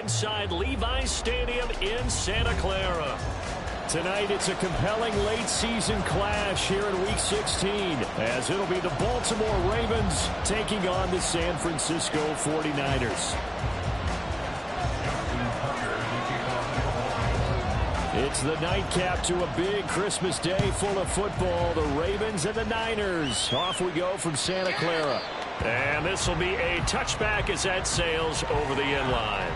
inside Levi's Stadium in Santa Clara. Tonight, it's a compelling late-season clash here in Week 16, as it'll be the Baltimore Ravens taking on the San Francisco 49ers. It's the nightcap to a big Christmas day full of football. The Ravens and the Niners. Off we go from Santa Clara. And this will be a touchback as that sails over the end line.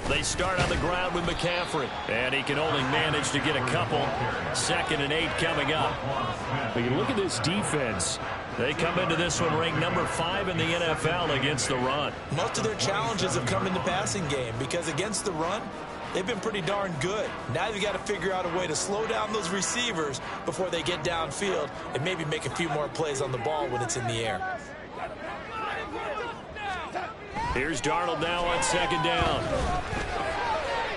They start on the ground with McCaffrey, and he can only manage to get a couple. 2nd and 8 coming up. But you look at this defense. They come into this one ranked number 5 in the NFL against the run. Most of their challenges have come in the passing game because against the run, they've been pretty darn good. Now you've got to figure out a way to slow down those receivers before they get downfield and maybe make a few more plays on the ball when it's in the air. Here's Darnold now on 2nd down.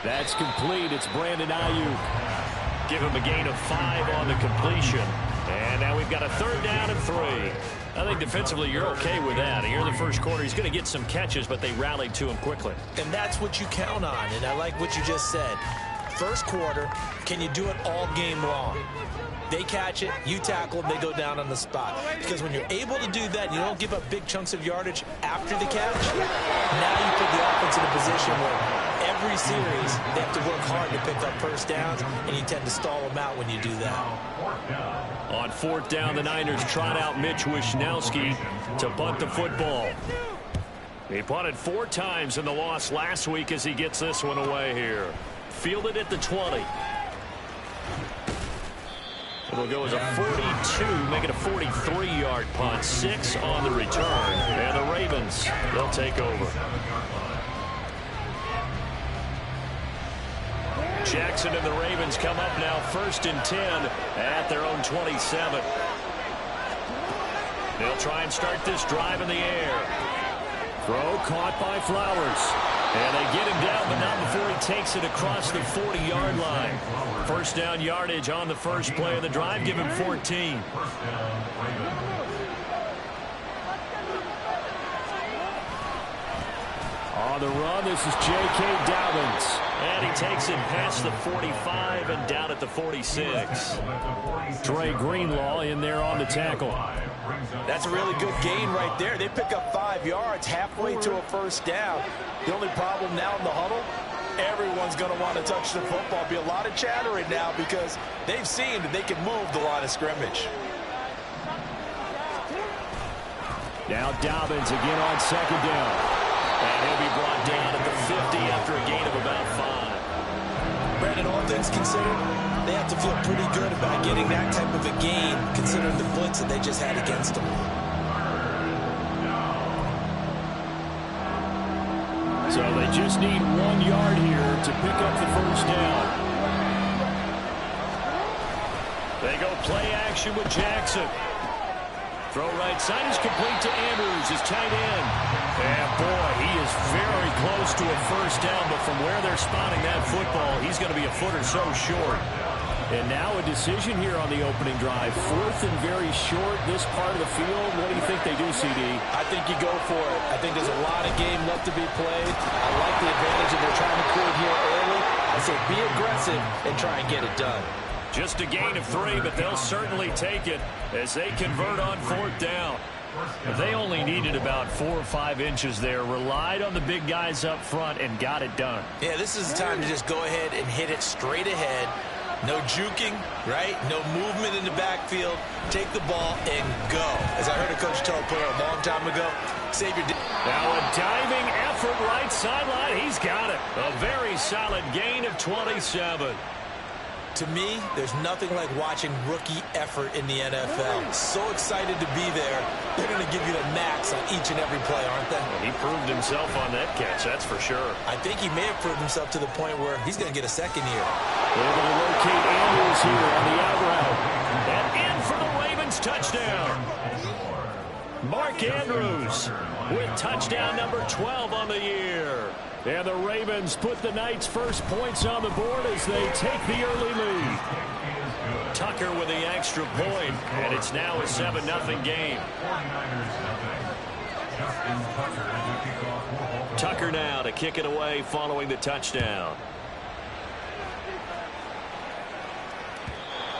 That's complete. It's Brandon Ayuk. Give him a gain of 5 on the completion. And now we've got a 3rd down and 3. I think defensively you're okay with that. Here in the first quarter, he's going to get some catches, but they rallied to him quickly. And that's what you count on, and I like what you just said. First quarter, can you do it all game long? They catch it, you tackle them, they go down on the spot. Because when you're able to do that, you don't give up big chunks of yardage after the catch, now you put the offense in a position where every series they have to work hard to pick up first downs, and you tend to stall them out when you do that. On 4th down, the Niners trot out Mitch Wishnowsky to punt the football. He punted 4 times in the loss last week as he gets this one away here. Fielded at the 20. It'll go as a 42, make it a 43-yard punt. 6 on the return. And the Ravens, they'll take over. Jackson and the Ravens come up now 1st and 10 at their own 27. They'll try and start this drive in the air. Throw caught by Flowers. And they get him down, but not before he takes it across the 40-yard line. 1st down yardage on the first play of the drive. Give him 14. On the run, this is J.K. Dobbins. And he takes it past the 45 and down at the 46. Dre Greenlaw in there on the tackle. That's a really good gain right there. They pick up 5 yards halfway to a 1st down. The only problem now in the huddle, everyone's going to want to touch the football. Be a lot of chattering now because they've seen that they can move the line of scrimmage. Now Dobbins again on 2nd down. And he'll be brought down at the 50 after a gain of about 5. Brandon, all things considered, they have to feel pretty good about getting that type of a gain considering the blitz that they just had against them. So they just need 1 yard here to pick up the 1st down. They go play action with Jackson. Throw right side is complete to Andrews, his tight end. And boy, he is very close to a 1st down, but from where they're spotting that football, he's going to be a foot or so short. And now a decision here on the opening drive. 4th and very short, this part of the field. What do you think they do, CD? I think you go for it. I think there's a lot of game left to be played. I like the advantage that they're trying to create here early. I say be aggressive and try and get it done. Just a gain of 3, but they'll certainly take it as they convert on 4th down. But they only needed about 4 or 5 inches there, relied on the big guys up front, and got it done. Yeah, this is the time to just go ahead and hit it straight ahead. No juking, right? No movement in the backfield. Take the ball and go. As I heard a coach tell a player a long time ago, save your... Now a diving effort right sideline. He's got it. A very solid gain of 27. To me, there's nothing like watching rookie effort in the NFL. So excited to be there. They're going to give you the max on each and every play, aren't they? Well, he proved himself on that catch, that's for sure. I think he may have proved himself to the point where he's going to get a second year. They're going to locate Andrews here on the out route. And in for the Ravens touchdown. Mark Andrews with touchdown number 12 on the year. And the Ravens put the Knights' first points on the board as they take the early lead. Tucker with the extra point, and it's now a 7-0 game. Tucker now to kick it away following the touchdown.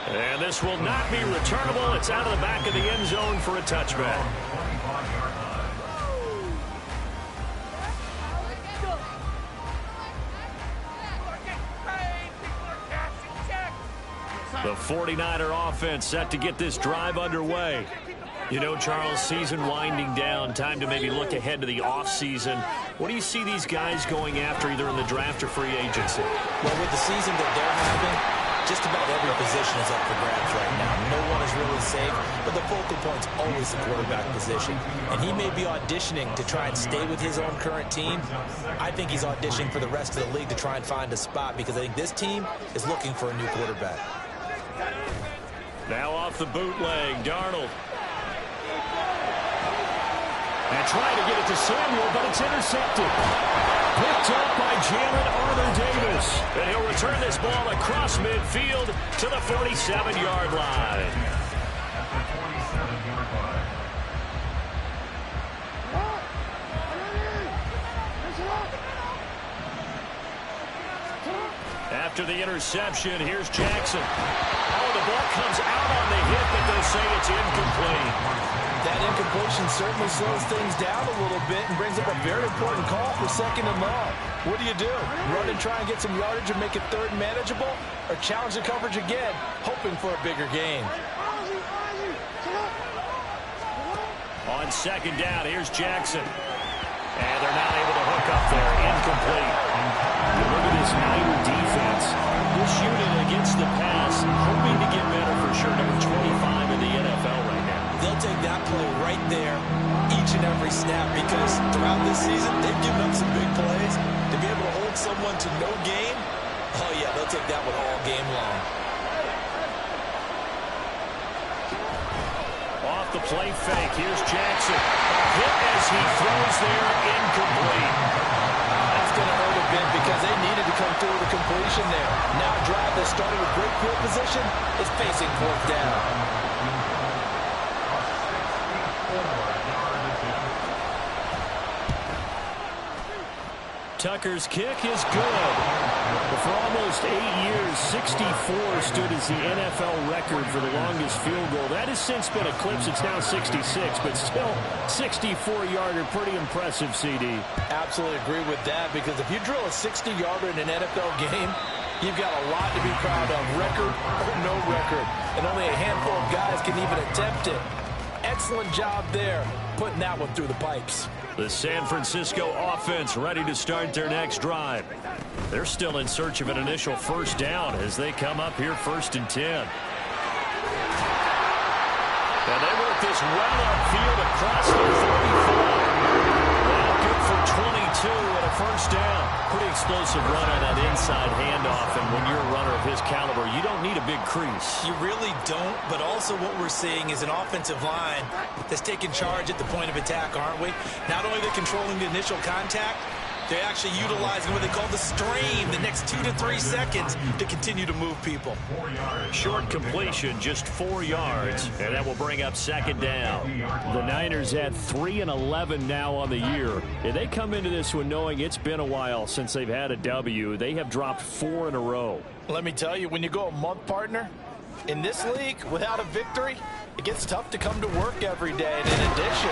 And this will not be returnable. It's out of the back of the end zone for a touchback. The 49er offense set to get this drive underway. You know, Charles, season winding down, time to maybe look ahead to the offseason. What do you see these guys going after either in the draft or free agency? Well, with the season that they're having, just about every position is up for grabs right now. No one is really safe, but the focal point's always the quarterback position. And he may be auditioning to try and stay with his own current team. I think he's auditioning for the rest of the league to try and find a spot because I think this team is looking for a new quarterback. Now off the bootleg, Darnold. And trying to get it to Samuel, but it's intercepted. Picked up by Jalen Armour-Davis. And he'll return this ball across midfield to the 47-yard line. After the interception, here's Jackson. Oh, the ball comes out on the hit, but they'll say it's incomplete. That incompletion certainly slows things down a little bit and brings up a very important call for 2nd and long. What do? Run and try and get some yardage and make it third and manageable? Or challenge the coverage again, hoping for a bigger gain? On 2nd down, here's Jackson. And they're not able to hook up there. Incomplete. Look at this Niner defense. This unit against the pass, hoping to get better for sure. Number 25 in the NFL right now. They'll take that play right there each and every snap because throughout this season, they've given up some big plays. To be able to hold someone to no gain, oh yeah, they'll take that one all game long. Off the play fake, here's Jackson. Hit as he throws there, incomplete. That's going to hurt a bit because they needed to come through with a completion there. Now a drive that started with great field position is facing 4th down. Tucker's kick is good. For almost 8 years, 64 stood as the NFL record for the longest field goal. That has since been eclipsed. It's now 66, but still 64-yarder. Pretty impressive, CD. Absolutely agree with that because if you drill a 60-yarder in an NFL game, you've got a lot to be proud of, record or no record. And only a handful of guys can even attempt it. Excellent job there, putting that one through the pipes. The San Francisco offense ready to start their next drive. They're still in search of an initial first down as they come up here 1st and 10. And they work this well upfield across the 35. Well, good for 22 and a first down. Pretty explosive run on that inside handoff, and when you're a runner of his caliber, you don't need a big crease. You really don't, but also what we're seeing is an offensive line that's taking charge at the point of attack, aren't we? Not only they're controlling the initial contact, they're actually utilizing what they call the strain, the next 2 to 3 seconds to continue to move people. Short completion, just 4 yards, and that will bring up 2nd down. The Niners at 3-11 now on the year. And they come into this one knowing it's been a while since they've had a W. They have dropped 4 in a row. Let me tell you, when you go a month, partner, in this league, without a victory, it gets tough to come to work every day. And in addition,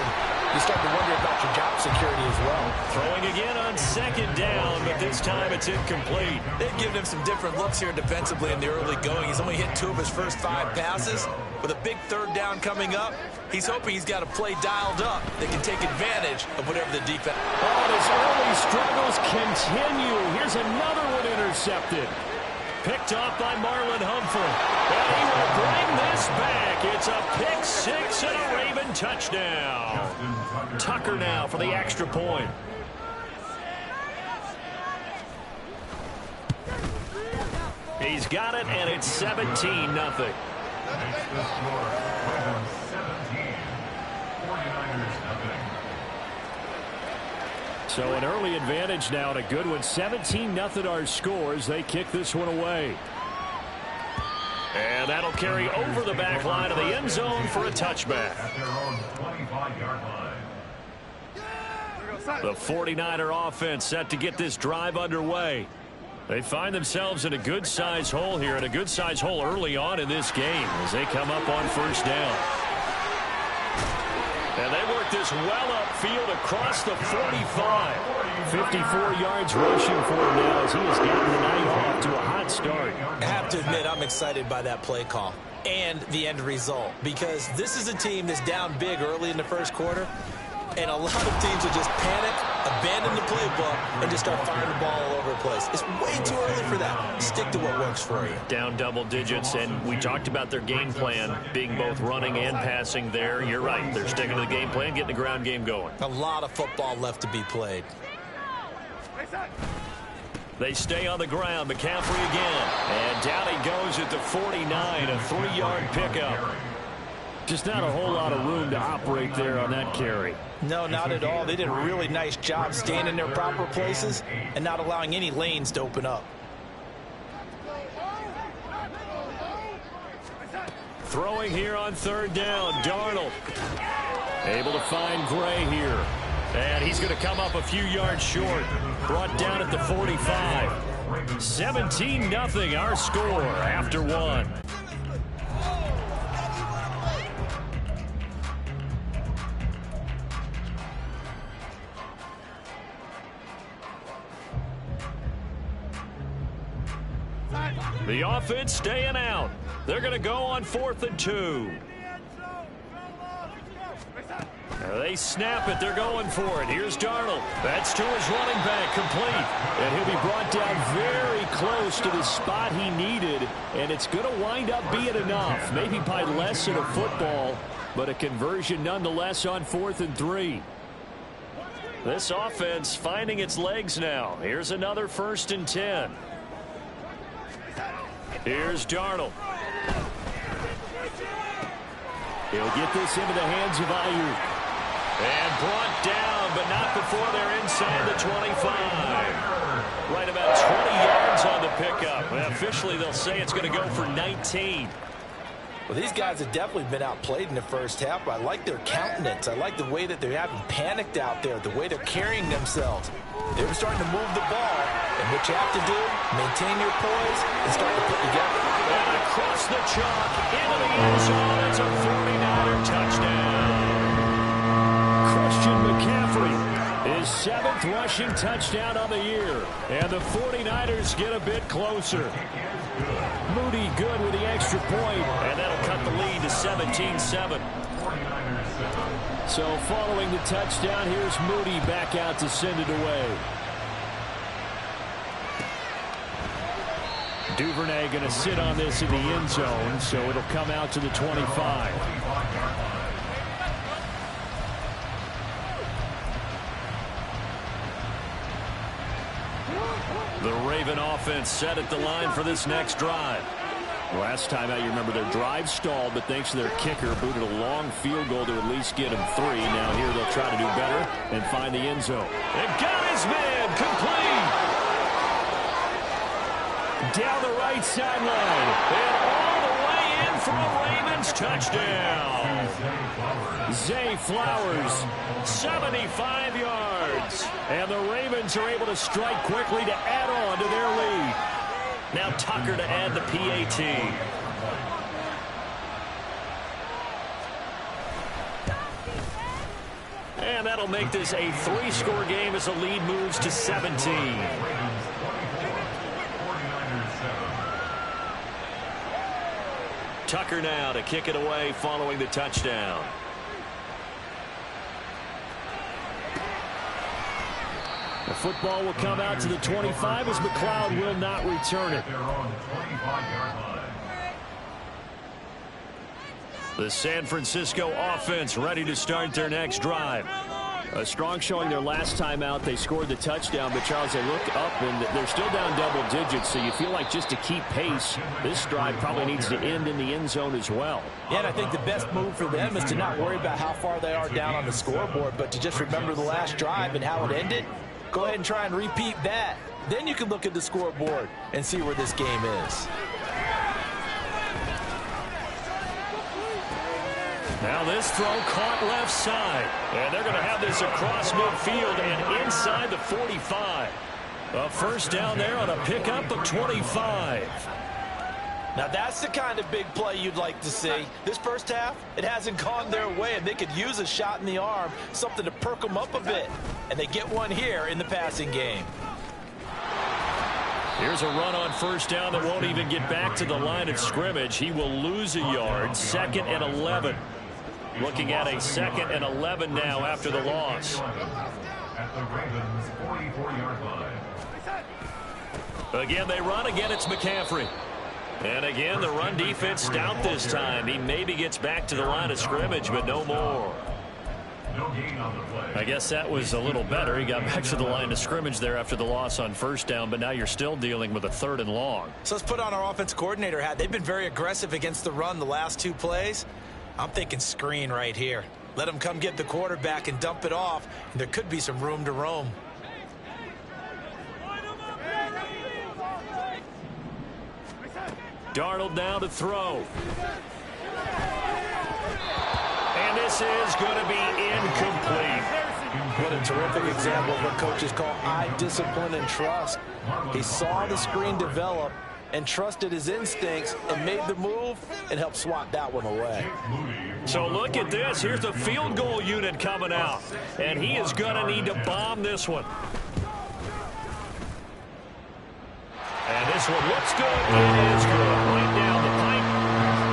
you start to wonder about your job security as well. Throwing again on 2nd down, but this time it's incomplete. They've given him some different looks here defensively in the early going. He's only hit 2 of his first 5 passes. With a big 3rd down coming up, he's hoping he's got a play dialed up that can take advantage of whatever the defense. Oh, his early struggles continue. Here's another one intercepted. Picked off by Marlon Humphrey. And he will bring this back. It's a pick 6 and a Raven touchdown. Tucker now for the extra point. He's got it, and it's 17-0. So an early advantage now and a good one. 17-0 our scores. They kick this one away. And that'll carry over the back line of the end zone for a touchback. The 49er offense set to get this drive underway. They find themselves in a good-sized hole here, and a good-sized hole early on in this game as they come up on first down. And they work this well upfield across the 45. 54 yards rushing for him now as he has gotten the night off to a hot start. I have to admit, I'm excited by that play call and the end result, because this is a team that's down big early in the first quarter, and a lot of teams will just panic, abandon the playbook, and just start firing the ball all over the place. It's way too early for that. Stick to what works for you. Down double digits, and we talked about their game plan being both running and passing there. You're right. They're sticking to the game plan, getting the ground game going. A lot of football left to be played. They stay on the ground. McCaffrey again. And down he goes at the 49, a 3-yard pickup. Just not a whole lot of room to operate there on that carry. No, not at all. They did a really nice job staying in their proper places and not allowing any lanes to open up. Throwing here on third down, Darnold. Able to find Gray here. And he's going to come up a few yards short. Brought down at the 45. 17-0 our score after one. The offense staying out. They're going to go on 4th and 2. They snap it. They're going for it. Here's Darnold. That's to his running back, complete. And he'll be brought down very close to the spot he needed. And it's going to wind up being enough. Maybe by less than a football, but a conversion nonetheless on 4th and 3. This offense finding its legs now. Here's another 1st and 10. Here's Darnold. He'll get this into the hands of Ayuk. And brought down, but not before they're inside the 25. Right about 20 yards on the pickup. And officially, they'll say it's going to go for 19. Well, these guys have definitely been outplayed in the first half, but I like their countenance. I like the way that they haven't panicked out there, the way they're carrying themselves. They were starting to move the ball, and what you have to do, maintain your poise and start to put together. And across the chalk, into the end zone, it's a 49er touchdown. Christian McCaffrey, his 7th rushing touchdown on the year, and the 49ers get a bit closer. Moody good with the extra point, and that'll cut the lead to 17-7. So following the touchdown, here's Moody back out to send it away. Duvernay going to sit on this in the end zone, so it'll come out to the 25. The Raven offense set at the line for this next drive. Last time out, you remember their drive stalled, but thanks to their kicker, booted a long field goal to at least get them 3. Now here they'll try to do better and find the end zone. And got his man complete. Down the right sideline. And all the way in for a Ravens touchdown. Zay Flowers, 75 yards. And the Ravens are able to strike quickly to add on to their lead. Now Tucker to add the PAT. And that'll make this a 3-score game as the lead moves to 17. Tucker now to kick it away following the touchdown. The football will come out to the 25 as McLeod will not return it. The San Francisco offense ready to start their next drive. A strong showing their last time out. They scored the touchdown, but Charles, they look up and they're still down double digits, so you feel like just to keep pace, this drive probably needs to end in the end zone as well. Yeah, and I think the best move for them is to not worry about how far they are down on the scoreboard, but to just remember the last drive and how it ended. Go ahead and try and repeat that. Then you can look at the scoreboard and see where this game is. Now this throw caught left side. And they're going to have this across midfield and inside the 45. A first down there on a pickup of 25. Now that's the kind of big play you'd like to see. This first half, it hasn't gone their way, and they could use a shot in the arm, something to perk them up a bit. And they get one here in the passing game. Here's a run on first down that won't even get back to the line of scrimmage. He will lose a yard. 2nd and 11. Looking at a 2nd and 11 now after the loss. At the Ravens 44-yard line. Again, they run. Again, it's McCaffrey. And again, the run defense stout this time. He maybe gets back to the line of scrimmage, but no more. No gain on the play. I guess that was a little better. He got back to the line of scrimmage there after the loss on first down, but now you're still dealing with a 3rd and long. So let's put on our offense coordinator hat. They've been very aggressive against the run the last 2 plays. I'm thinking screen right here. Let them come get the quarterback and dump it off. And there could be some room to roam. Darnold now to throw. And this is going to be incomplete. What a terrific example of what coaches call eye discipline and trust. He saw the screen develop and trusted his instincts and made the move and helped swat that one away. So look at this. Here's the field goal unit coming out. And he is going to need to bomb this one. And this one looks good. It is good. Right down the pipe.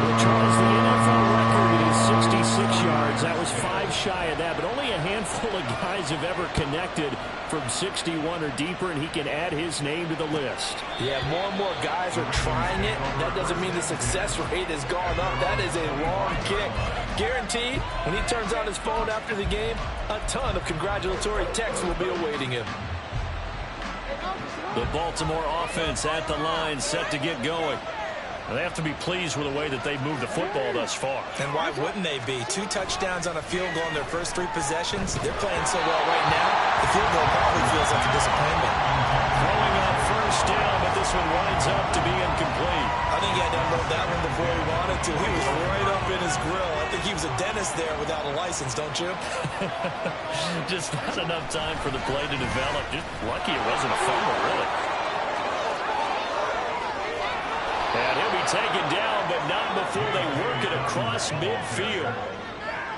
Well, Charles, the NFL record is 66 yards. That was 5 shy of that, but only a handful of guys have ever connected from 61 or deeper, and he can add his name to the list. Yeah, more and more guys are trying it. That doesn't mean the success rate has gone up. That is a long kick. Guaranteed, when he turns on his phone after the game, a ton of congratulatory texts will be awaiting him. The Baltimore offense at the line, set to get going. They have to be pleased with the way that they've moved the football thus far. And why wouldn't they be? 2 touchdowns on a field goal in their first 3 possessions. They're playing so well right now, the field goal probably feels like a disappointment. Throwing on first down, but this one winds up to be incomplete. I think he had to unload that one before he wanted to. He was right up in his grill. I think he was a dentist there without a license, don't you? Just not enough time for the play to develop. Just lucky it wasn't a fumble, really. And he'll be taken down, but not before they work it across midfield.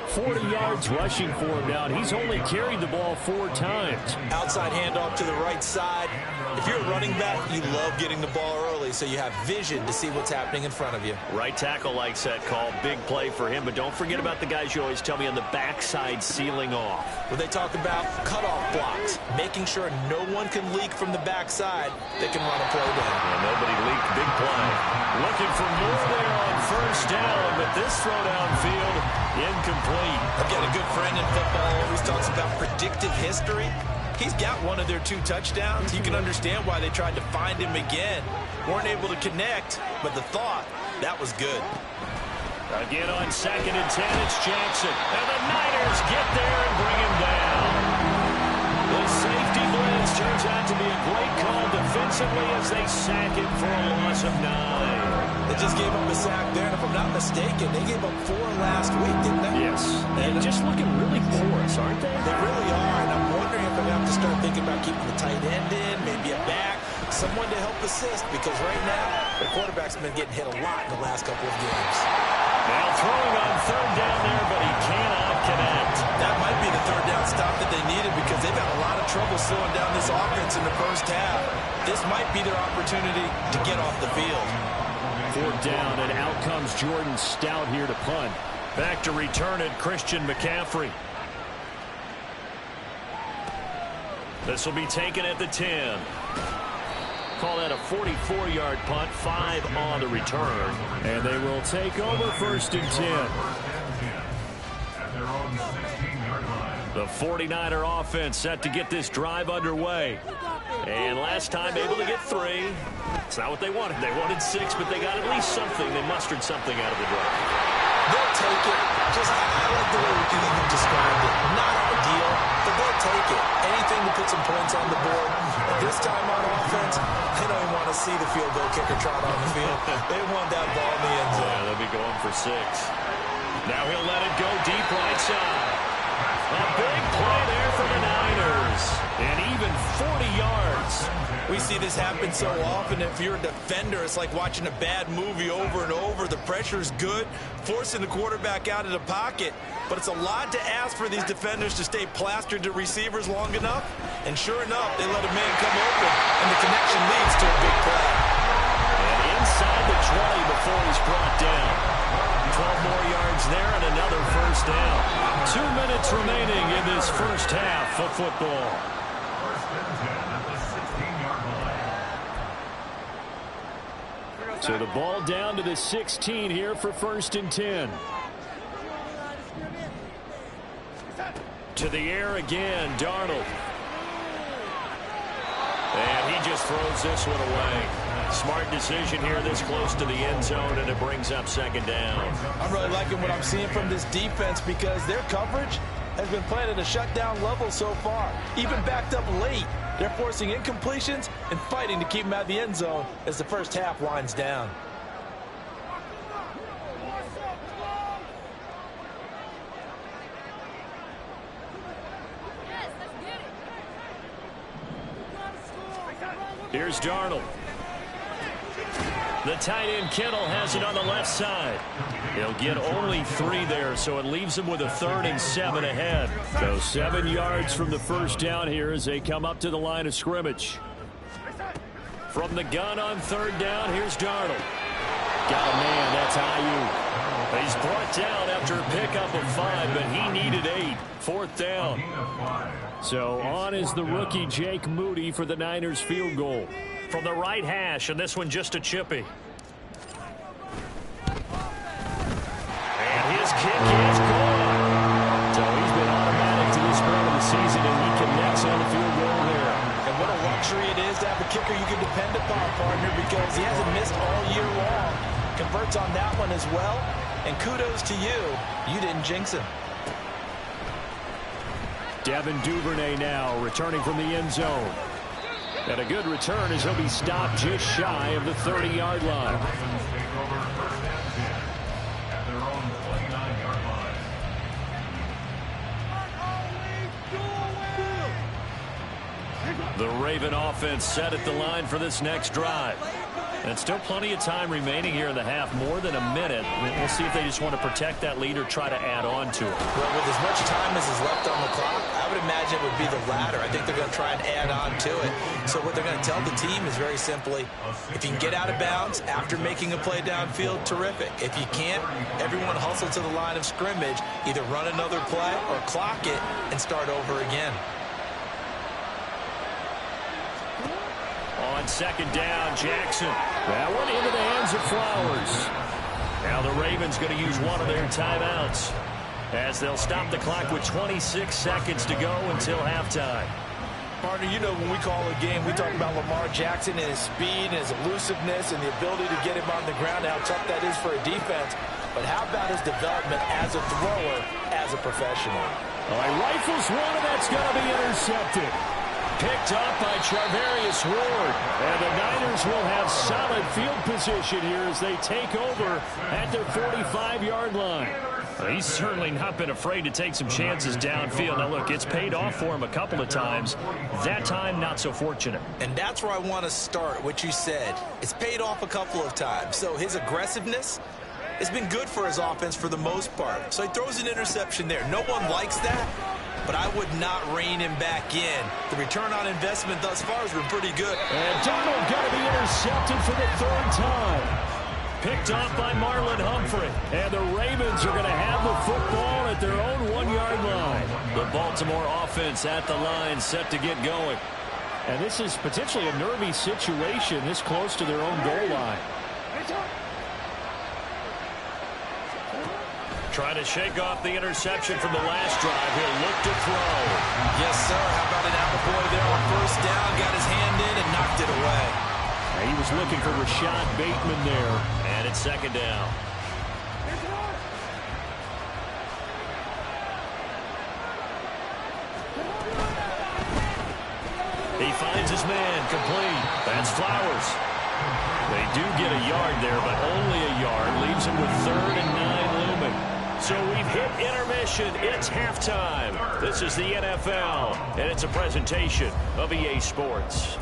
40 yards rushing for him now, and he's only carried the ball 4 times. Outside handoff to the right side. If you're a running back, you love getting the ball early so you have vision to see what's happening in front of you. Right tackle likes that call. Big play for him, but don't forget about the guys you always tell me on the backside sealing off. When they talk about cutoff blocks, making sure no one can leak from the backside, they can run a play down. And nobody leaked. Big play. Looking for more there on first down, but this throw downfield, incomplete. I've got a good friend in football who always talks about predictive history. He's got one of their 2 touchdowns. You can understand why they tried to find him again. Weren't able to connect, but the thought, that was good. Again on 2nd and 10, it's Jackson. And the Niners get there and bring him down. The safety blitz turns out to be a great call defensively as they sack him for a loss of 9. They just gave up a sack there, and if I'm not mistaken, they gave up 4 last week, didn't they? Yes. And just looking really porous, aren't they? They really are, and I'm wondering if they're going to have to start thinking about keeping the tight end in, maybe a back, someone to help assist, because right now, the quarterback's been getting hit a lot in the last couple of games. Now throwing on 3rd down there, but he cannot connect. That might be the 3rd down stop that they needed because they've had a lot of trouble slowing down this offense in the first half. This might be their opportunity to get off the field. 4th down, and out comes Jordan Stout here to punt. Back to return it, Christian McCaffrey. This will be taken at the 10. Call that a 44-yard punt, 5 on the return. And they will take over 1st and 10. At their own 16-yard line. The 49er offense set to get this drive underway. And last time able to get 3. It's not what they wanted. They wanted 6, but they got at least something. They mustered something out of the drive. They'll take it. Just, I like the way you described it. Not ideal, but they'll take it. Anything to put some points on the board. But this time on offense, they don't even want to see the field goal kicker trot on the field. They want that ball in the end zone. Yeah, they'll be going for 6. Now he'll let it go deep right side. A big play there for the Niners. And even 40 yards. We see this happen so often. If you're a defender, it's like watching a bad movie over and over. The pressure's good, forcing the quarterback out of the pocket. But it's a lot to ask for these defenders to stay plastered to receivers long enough. And sure enough, they let a man come open, and the connection leads to a big play. And inside the 20 before he's brought down. 12 more yards there and another first down. 2 minutes remaining in this first half of football. First and 10 at the 16-yard line. So the ball down to the 16 here for first and 10. To the air again, Darnold. And he just throws this one away. Smart decision here this close to the end zone, and it brings up second down. I'm really liking what I'm seeing from this defense because their coverage has been playing at a shutdown level so far. Even backed up late, they're forcing incompletions and fighting to keep them out of the end zone as the first half winds down. Here's Darnold. The tight end Kittle has it on the left side. He'll get only 3 there, so it leaves him with a 3rd and 7 ahead. So 7 yards from the first down here as they come up to the line of scrimmage. From the gun on 3rd down, here's Darnold. Got a man, that's Ayuk. He's brought down after a pickup of 5, but he needed 8. 4th down. So on is the rookie Jake Moody for the Niners field goal. From the right hash, and this one just a chippy. And his kick is gone. So he's been automatic to this point of the season, and he connects on the field goal there. And what a luxury it is to have a kicker you can depend upon, partner, because he hasn't missed all year long. Converts on that one as well. And kudos to you. You didn't jinx him. Devin Duvernay now returning from the end zone. And a good return as he'll be stopped just shy of the 30-yard line. Ravens take over first and 10 at their own 29-yard line. The Raven offense set at the line for this next drive. And still plenty of time remaining here in the half, more than a minute. We'll see if they just want to protect that lead or try to add on to it. Well, with as much time as is left on the clock, I would imagine it would be the latter. I think they're going to try and add on to it. So what they're going to tell the team is very simply, if you can get out of bounds after making a play downfield, terrific. If you can't, everyone hustle to the line of scrimmage, either run another play or clock it and start over again. On second down, Jackson. That one into the hands of Flowers. Now the Ravens going to use one of their timeouts as they'll stop the clock with 26 seconds to go until halftime. Partner, you know when we call a game, we talk about Lamar Jackson and his speed and his elusiveness and the ability to get him on the ground, how tough that is for a defense. But how about his development as a thrower, as a professional? All right, rifles one, and that's going to be intercepted. Picked up by Charvarius Ward. And the Niners will have solid field position here as they take over at their 45-yard line. He's certainly not been afraid to take some chances downfield. Now, look, it's paid off for him a couple of times. That time, not so fortunate. And that's where I want to start, what you said. It's paid off a couple of times. So his aggressiveness has been good for his offense for the most part. So he throws an interception there. No one likes that, but I would not rein him back in. The return on investment thus far has been pretty good. And Darnold got to be intercepted for the 3rd time. Picked off by Marlon Humphrey. And the Ravens are going to have the football at their own 1-yard line. The Baltimore offense at the line, set to get going. And this is potentially a nervy situation this close to their own goal line. Trying to shake off the interception from the last drive. He'll look to throw. Yes, sir. How about an attaboy there on 1st down? Got his hand in and knocked it away. He was looking for Rashad Bateman there. And it's 2nd down. He finds his man, complete. That's Flowers. They do get a yard there, but only a yard. Leaves him with 3rd and 9 looming. So we've hit intermission. It's halftime. This is the NFL, and it's a presentation of EA Sports.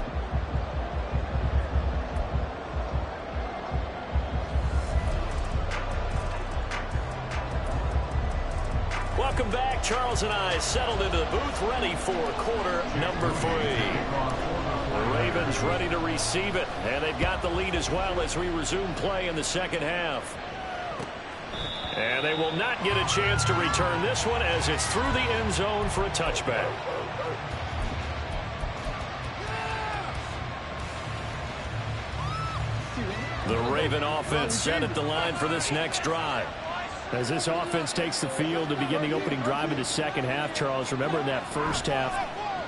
Welcome back. Charles and I settled into the booth, ready for quarter number 3. The Ravens ready to receive it, and they've got the lead as well as we resume play in the second half. And they will not get a chance to return this one as it's through the end zone for a touchback. The Raven offense set at the line for this next drive. As this offense takes the field to begin the opening drive of the second half, Charles, remember in that first half,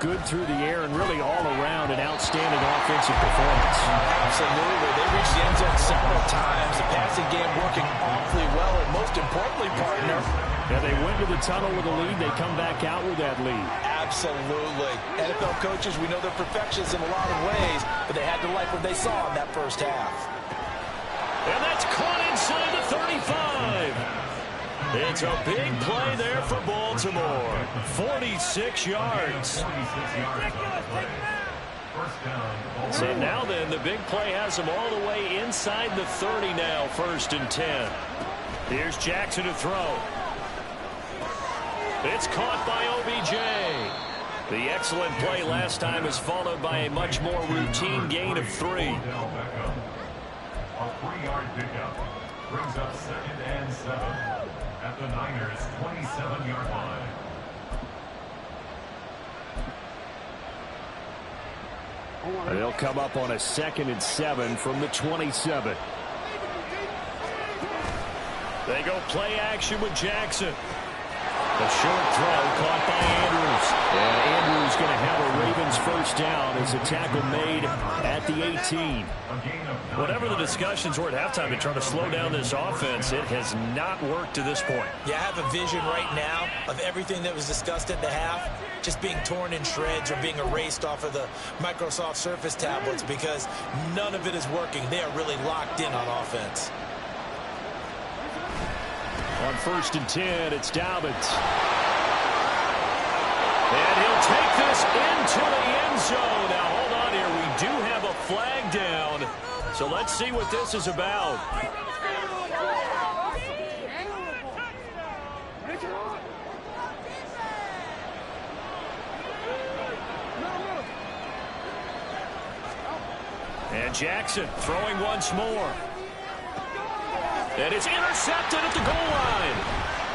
good through the air and really all around an outstanding offensive performance. Absolutely. They reached the end zone several times. The passing game working awfully well, and most importantly, partner. Yeah, they went to the tunnel with a lead. They come back out with that lead. Absolutely. NFL coaches, we know they're perfectionists in a lot of ways, but they had to like what they saw in that first half. And that's caught inside the 35. It's a big play there for Baltimore. 46 yards. So now then, the big play has them all the way inside the 30 now, 1st and 10. Here's Jackson to throw. It's caught by OBJ. The excellent play last time is followed by a much more routine gain of 3. A 3-yard pickup brings up 2nd and 7 at the Niners' 27-yard line. They'll come up on a 2nd and 7 from the 27. They go play action with Jackson. A short throw caught by Andrews. And Andrews going to have a Ravens first down as a tackle made at the 18. Whatever the discussions were at halftime to try to slow down this offense, it has not worked to this point. Yeah, I have a vision right now of everything that was discussed at the half just being torn in shreds or being erased off of the Microsoft Surface tablets because none of it is working. They are really locked in on offense. On 1st and 10, it's Dobbins. And he'll take this into the end zone. Now, hold on here. We do have a flag down. So let's see what this is about. And Jackson throwing once more. And it's intercepted at the goal line.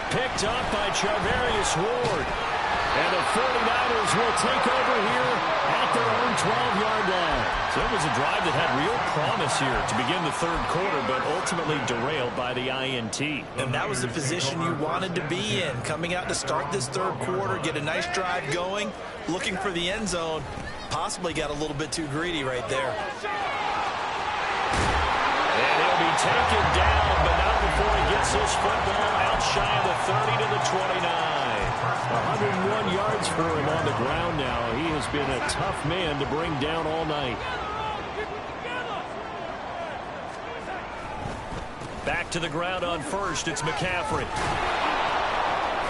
Picked up by Charvarius Ward. And the 49ers will take over here at their own 12-yard line. So it was a drive that had real promise here to begin the 3rd quarter, but ultimately derailed by the INT. And that was the position you wanted to be in. Coming out to start this 3rd quarter, get a nice drive going, looking for the end zone. Possibly got a little bit too greedy right there. And he'll be taken down, but not before he gets this football out shy of the 30 to the 29. 101 yards for him on the ground now. He has been a tough man to bring down all night. Back to the ground on 1st. It's McCaffrey.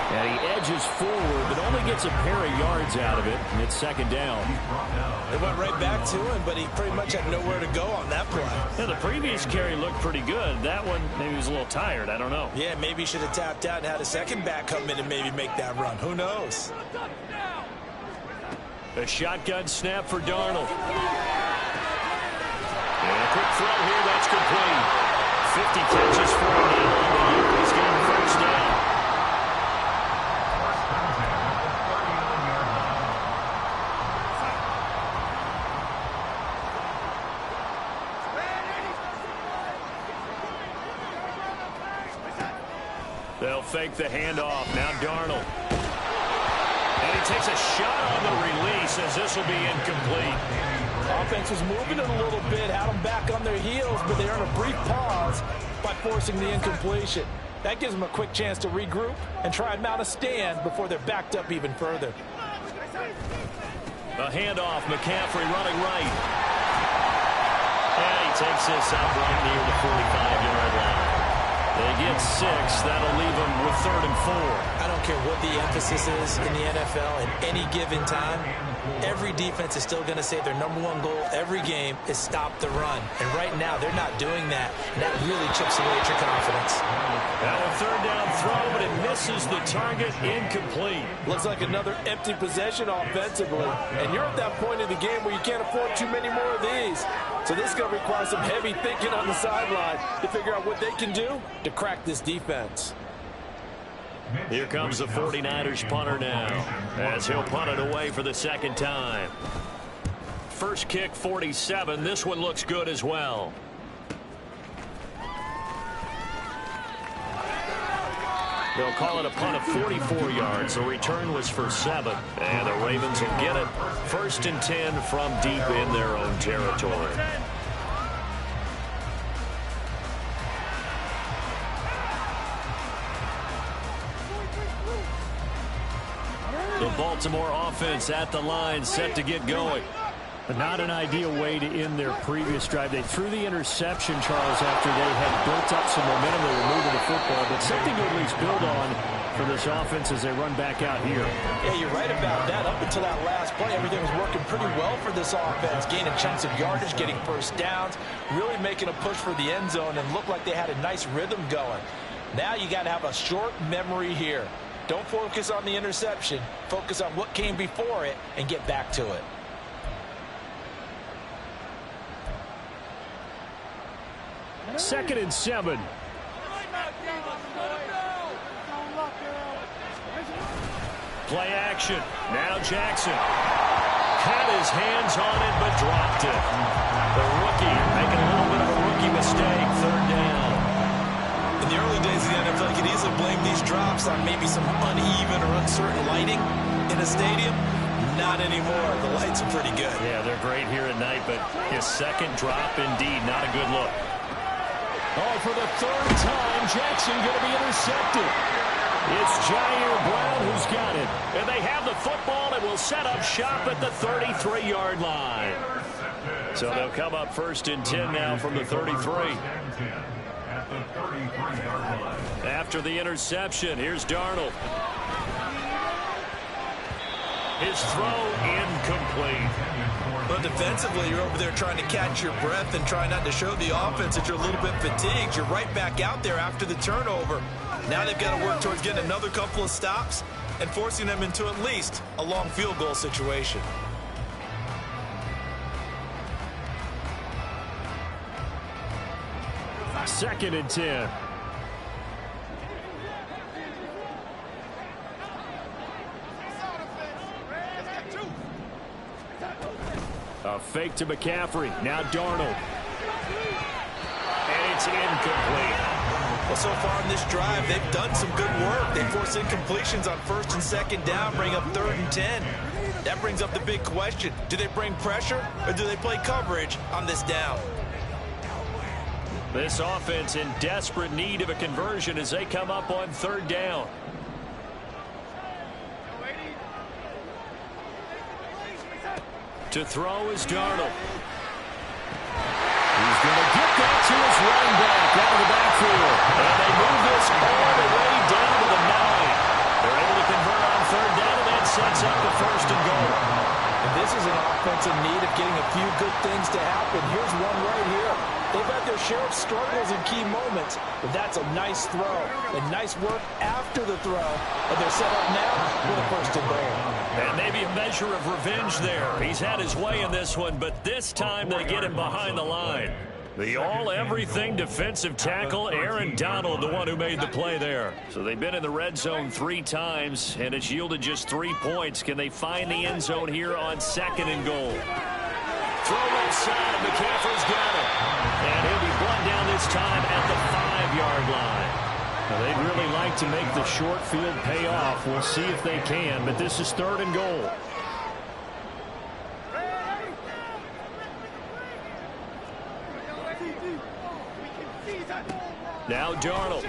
And he edges forward, but only gets a pair of yards out of it, and it's 2nd down. It went right back to him, but he pretty much had nowhere to go on that play. Yeah, the previous carry looked pretty good. That one, maybe he was a little tired. I don't know. Yeah, maybe he should have tapped out and had a second back come in and maybe make that run. Who knows? A shotgun snap for Darnold. And a quick throw here. That's complete. 50 catches for him now on the year. He's getting first down. They'll fake the handoff. Now Darnold. And he takes a shot on the release as this will be incomplete. Offense was moving it a little bit, had them back on their heels, but they earned a brief pause by forcing the incompletion. That gives them a quick chance to regroup and try and mount a stand before they're backed up even further. A handoff. McCaffrey running right. And he takes this up right near the 45-yard line. They get 6. That'll leave them with 3rd and 4. I don't care what the emphasis is in the NFL at any given time. Every defense is still going to say their #1 goal every game is stop the run. And right now, they're not doing that. And that really chips away at your confidence. Now a 3rd down throw, but it misses the target, incomplete. Looks like another empty possession offensively. And you're at that point in the game where you can't afford too many more of these. So this is going to require some heavy thinking on the sideline to figure out what they can do to crack this defense. Here comes the 49ers punter now, as he'll punt it away for the 2nd time. First kick, 47. This one looks good as well. They'll call it a punt of 44 yards. The return was for 7. And the Ravens will get it. 1st and 10 from deep in their own territory. The Baltimore offense at the line, set to get going. But not an ideal way to end their previous drive. They threw the interception, Charles, after they had built up some momentum. They were moving the football, but something to at least build on for this offense as they run back out here. Yeah, you're right about that. Up until that last play, everything was working pretty well for this offense. Gaining chunks of yardage, getting first downs, really making a push for the end zone, and looked like they had a nice rhythm going. Now you got to have a short memory here. Don't focus on the interception. Focus on what came before it and get back to it. Second and 7. Play action. Now Jackson. Had his hands on it, but dropped it. The rookie making a little bit of a rookie mistake. 3rd down. In the early days of the NFL, you could easily blame these drops on maybe some uneven or uncertain lighting in a stadium. Not anymore. The lights are pretty good. Yeah, they're great here at night, but his 2nd drop, indeed, not a good look. Oh, for the 3rd time, Jackson going to be intercepted. It's Jair Brown who's got it. And they have the football and will set up shop at the 33-yard line. So they'll come up 1st and 10 now from the 33. After the interception, here's Darnold. His throw incomplete. But defensively, you're over there trying to catch your breath and try not to show the offense that you're a little bit fatigued. You're right back out there after the turnover. Now they've got to work towards getting another couple of stops and forcing them into at least a long field goal situation. Second and 10. A fake to McCaffrey. Now Darnold. And it's incomplete. Well, so far in this drive, they've done some good work. They force incompletions on 1st and 2nd down, bring up 3rd and 10. That brings up the big question. Do they bring pressure or do they play coverage on this down? This offense in desperate need of a conversion as they come up on 3rd down. To throw is Darnold. He's going to get that to his running back out of the backfield. And they move this all the way down to the 9. They're able to convert on 3rd down, and that sets up the 1st and goal. And this is an offense in need of getting a few good things to happen. Here's one right here. They've had their share of struggles in key moments, but that's a nice throw. And nice work after the throw. And they're set up now with a 1st and goal. And maybe a measure of revenge there. He's had his way in this one, but this time they get him behind the line. The all-everything defensive tackle, Aaron Donald, the one who made the play there. So they've been in the red zone 3 times, and it's yielded just 3 points. Can they find the end zone here on 2nd and goal? Throw left side, McCaffrey's got it. And he'll be brought down this time at the 5-yard line. Now, they'd really like to make the short field pay off. We'll see if they can, but this is 3rd and goal. Now Darnold.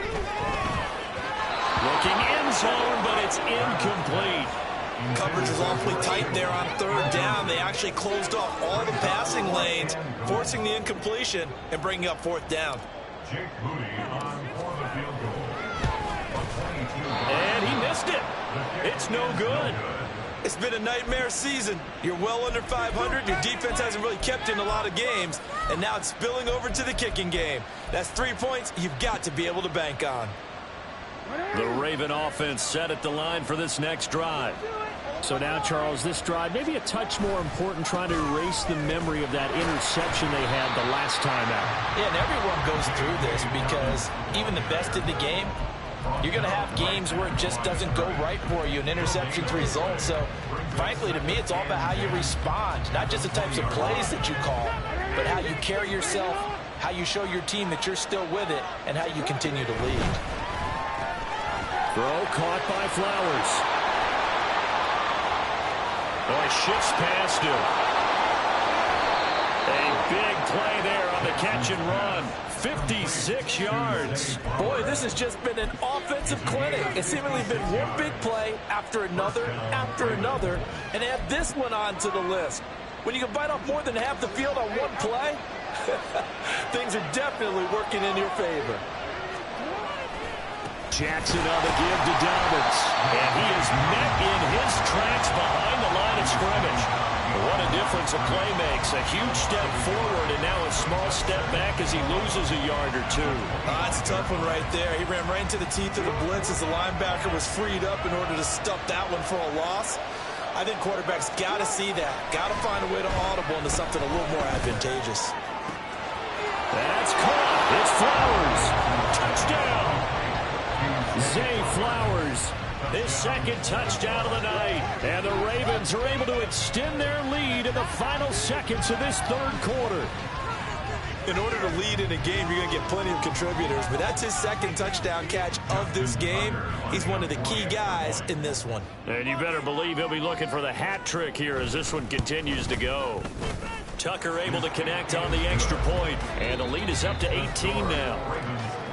Looking end zone, but it's incomplete. Coverage was awfully tight there on 3rd down. They actually closed off all the passing lanes, forcing the incompletion and bringing up 4th down. Jake Moody on for the field just no good. It's been a nightmare season. You're well under 500. Your defense hasn't really kept you in a lot of games. And now it's spilling over to the kicking game. That's 3 points you've got to be able to bank on. The Raven offense set at the line for this next drive. So now, Charles, this drive maybe a touch more important, trying to erase the memory of that interception they had the last time out. Yeah, and everyone goes through this because even the best in the game, you're going to have games where it just doesn't go right for you, and interceptions result. So, frankly, to me, it's all about how you respond, not just the types of plays that you call, but how you carry yourself, how you show your team that you're still with it, and how you continue to lead. Throw caught by Flowers. Oh, he shifts past him. A big play there on the catch and run. 56 yards. Boy, this has just been an offensive clinic. It's seemingly been one big play after another, and add this one onto the list. When you can bite off more than half the field on one play, things are definitely working in your favor. Jackson on the give to Dobbins. And he is met in his tracks behind the line of scrimmage. What a difference a play makes. A huge step forward and now a small step back as he loses a yard or two. That's a tough one right there. He ran right into the teeth of the blitz as the linebacker was freed up in order to stuff that one for a loss. I think quarterbacks got to see that. Got to find a way to audible into something a little more advantageous. That's caught. It's Flowers. Touchdown. Zay Flowers, his second touchdown of the night. And the Ravens are able to extend their lead in the final seconds of this third quarter. In order to lead in a game, you're going to get plenty of contributors, but that's his second touchdown catch of this game. He's one of the key guys in this one. And you better believe he'll be looking for the hat trick here as this one continues to go. Tucker able to connect on the extra point, and the lead is up to 18 now.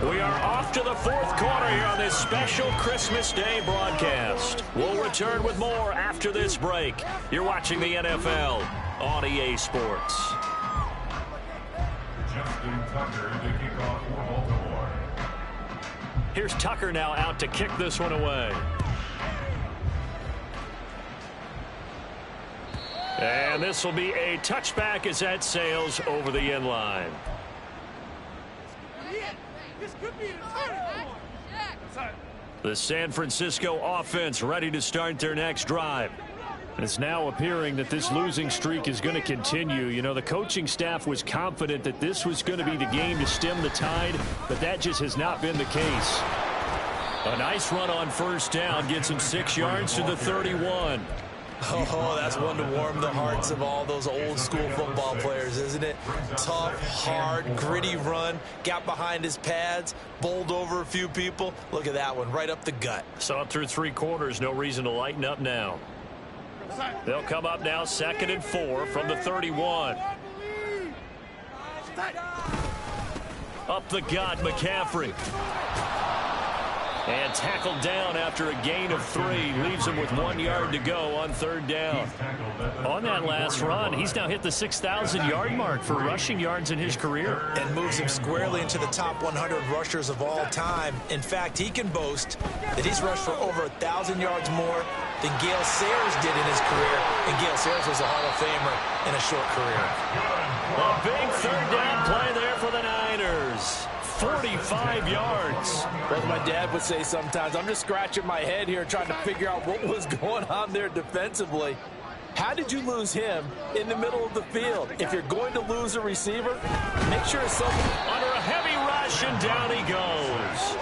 We are off to the fourth quarter here on this special Christmas Day broadcast. We'll return with more after this break. You're watching the NFL on EA Sports. Justin Tucker to kick off for Baltimore. Here's Tucker now out to kick this one away. And this will be a touchback as that sails over the end line. The San Francisco offense ready to start their next drive. It's now appearing that this losing streak is going to continue. You know, the coaching staff was confident that this was going to be the game to stem the tide, but that just has not been the case. A nice run on first down gets him 6 yards to the 31. Oh, that's one to warm the hearts of all those old school football players, isn't it? Tough, hard, gritty run, got behind his pads, bowled over a few people. Look at that one, right up the gut. Saw it through 3 quarters, no reason to lighten up now. They'll come up now 2nd and 4 from the 31. Up the gut, McCaffrey. And tackled down after a gain of 3. Leaves him with 1 yard to go on third down. On that last run, he's now hit the 6,000-yard mark for rushing yards in his career. And moves him squarely into the top 100 rushers of all time. In fact, he can boast that he's rushed for over 1,000 yards more than Gale Sayers did in his career. And Gale Sayers was a Hall of Famer in a short career. A big third down play there for the Niners. 45 yards. As my dad would say sometimes, I'm just scratching my head here trying to figure out what was going on there defensively. How did you lose him in the middle of the field? If you're going to lose a receiver, make sure it's something. Under a heavy rush, and down he goes.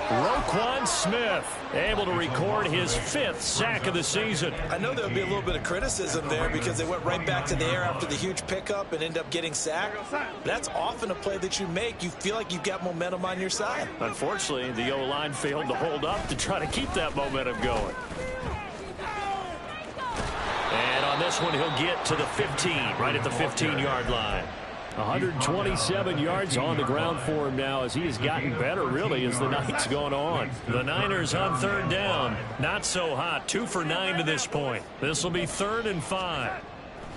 Roquan Smith able to record his 5th sack of the season. I know there'll be a little bit of criticism there because they went right back to the air after the huge pickup and end up getting sacked. That's often a play that you make. You feel like you've got momentum on your side. Unfortunately, the O-line failed to hold up to try to keep that momentum going. And on this one, he'll get to the 15, right at the 15-yard line. 127 yards on the ground for him now as he has gotten better, really, as the night's gone on. The Niners on third down. Not so hot. 2 for 9 to this point. This will be 3rd and 5.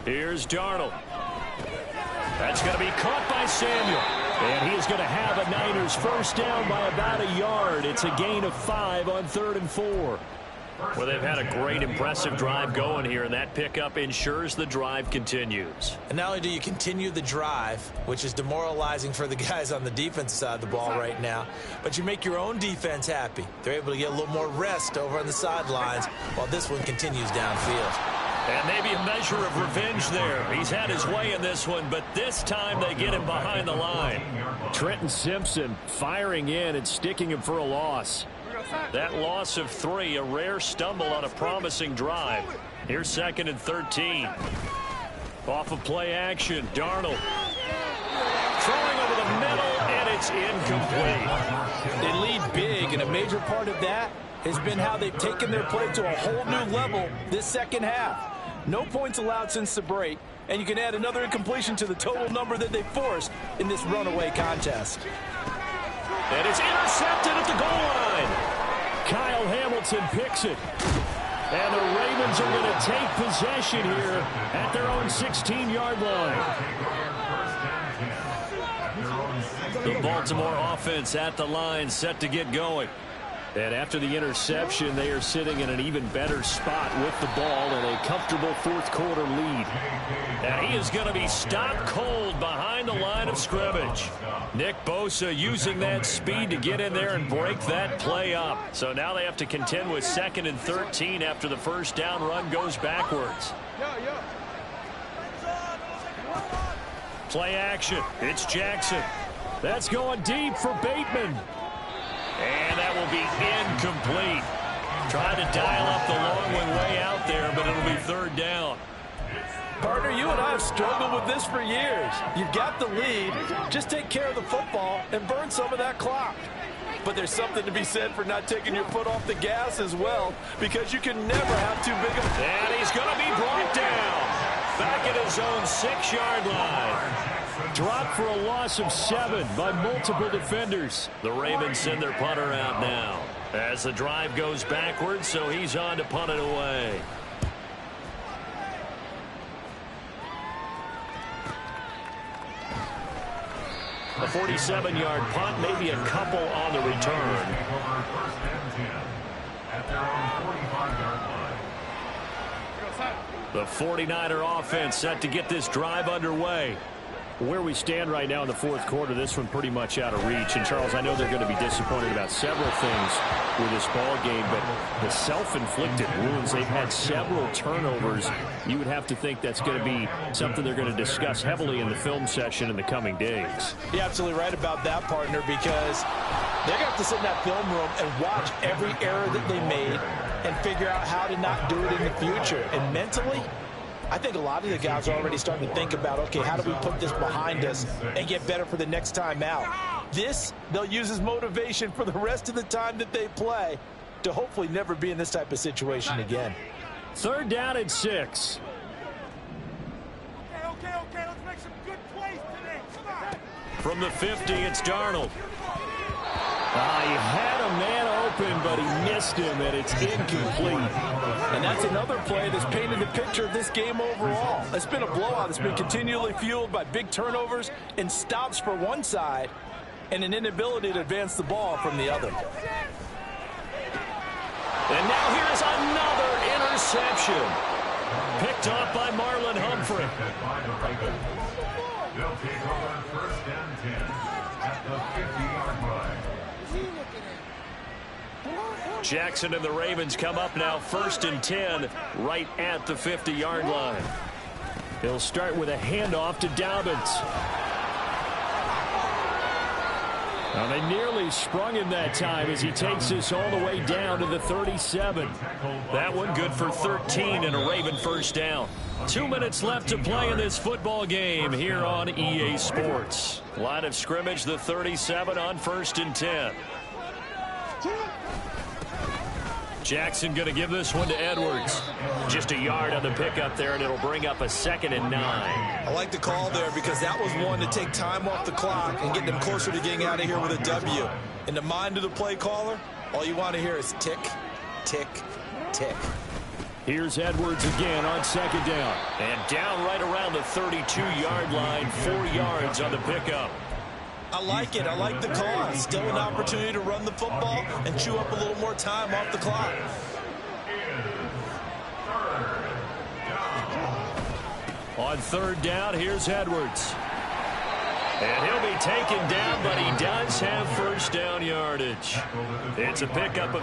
Here's Darnold. That's going to be caught by Samuel. And he is going to have a Niners first down by about a yard. It's a gain of 5 on 3rd and 4. Well, they've had a great, impressive drive going here, and that pickup ensures the drive continues. And not only do you continue the drive, which is demoralizing for the guys on the defensive side of the ball right now, but you make your own defense happy. They're able to get a little more rest over on the sidelines while this one continues downfield. And maybe a measure of revenge there. He's had his way in this one, but this time they get him behind the line. Trenton Simpson firing in and sticking him for a loss. That loss of 3, a rare stumble on a promising drive. Here's 2nd and 13. Off of play action, Darnold. Throwing over the middle, and it's incomplete. They lead big, and a major part of that has been how they've taken their play to a whole new level this second half. No points allowed since the break, and you can add another incompletion to the total number that they forced in this runaway contest. And it's intercepted at the goal line. Kyle Hamilton picks it. And the Ravens are going to take possession here at their own 16-yard line. The Baltimore offense at the line, set to get going. And after the interception, they are sitting in an even better spot with the ball and a comfortable fourth-quarter lead. And he is going to be stopped cold behind the line of scrimmage. Nick Bosa using that speed to get in there and break that play up. So now they have to contend with 2nd and 13 after the first down run goes backwards. Play action. It's Jackson. That's going deep for Bateman. And that will be incomplete. Trying to dial up the long one way out there, but it'll be 3rd down. Partner, you and I have struggled with this for years. You've got the lead. Just take care of the football and burn some of that clock. But there's something to be said for not taking your foot off the gas as well, because you can never have too big of a... And he's going to be brought down. Back at his own 6-yard line. Dropped for a loss of 7 by multiple defenders. The Ravens send their punter out now as the drive goes backwards, so he's on to punt it away. A 47-yard punt, maybe a couple on the return. The 49er offense set to get this drive underway. Where we stand right now in the fourth quarter, this one pretty much out of reach. And, Charles, I know they're going to be disappointed about several things with this ball game, but the self-inflicted wounds, they've had several turnovers. You would have to think that's going to be something they're going to discuss heavily in the film session in the coming days. You're absolutely right about that, partner, because they're going to have to sit in that film room and watch every error that they made and figure out how to not do it in the future. And mentally, I think a lot of the guys are already starting to think about, okay, how do we put this behind us and get better for the next time out? This, they'll use as motivation for the rest of the time that they play to hopefully never be in this type of situation again. 3rd down and 6. Okay, let's make some good plays today. Come on. From the 50, it's Darnold. He had a man open, but he missed him, and it's incomplete. And that's another play that's painted the picture of this game overall. It's been a blowout. It's been continually fueled by big turnovers and stops for one side and an inability to advance the ball from the other. And now here's another interception. Picked off by Marlon Humphrey. They'll take over 1st and 10 at the 50-yard line. Jackson and the Ravens come up now 1st and 10 right at the 50-yard line. He'll start with a handoff to Dobbins. Now they nearly sprung him that time as he takes this all the way down to the 37. That one good for 13 and a Raven 1st down. 2 minutes left to play in this football game here on EA Sports. Line of scrimmage, the 37 on 1st and 10. Jackson going to give this one to Edwards. Just a yard on the pickup there, and it'll bring up a 2nd and 9. I like the call there because that was one to take time off the clock and get them closer to getting out of here with a W. In the mind of the play caller, all you want to hear is tick, tick, tick. Here's Edwards again on 2nd down. And down right around the 32-yard line, 4 yards on the pickup. I like it. I like the call. Still an opportunity to run the football and chew up a little more time off the clock. On third down, here's Edwards. And he'll be taken down, but he does have first down yardage. It's a pickup of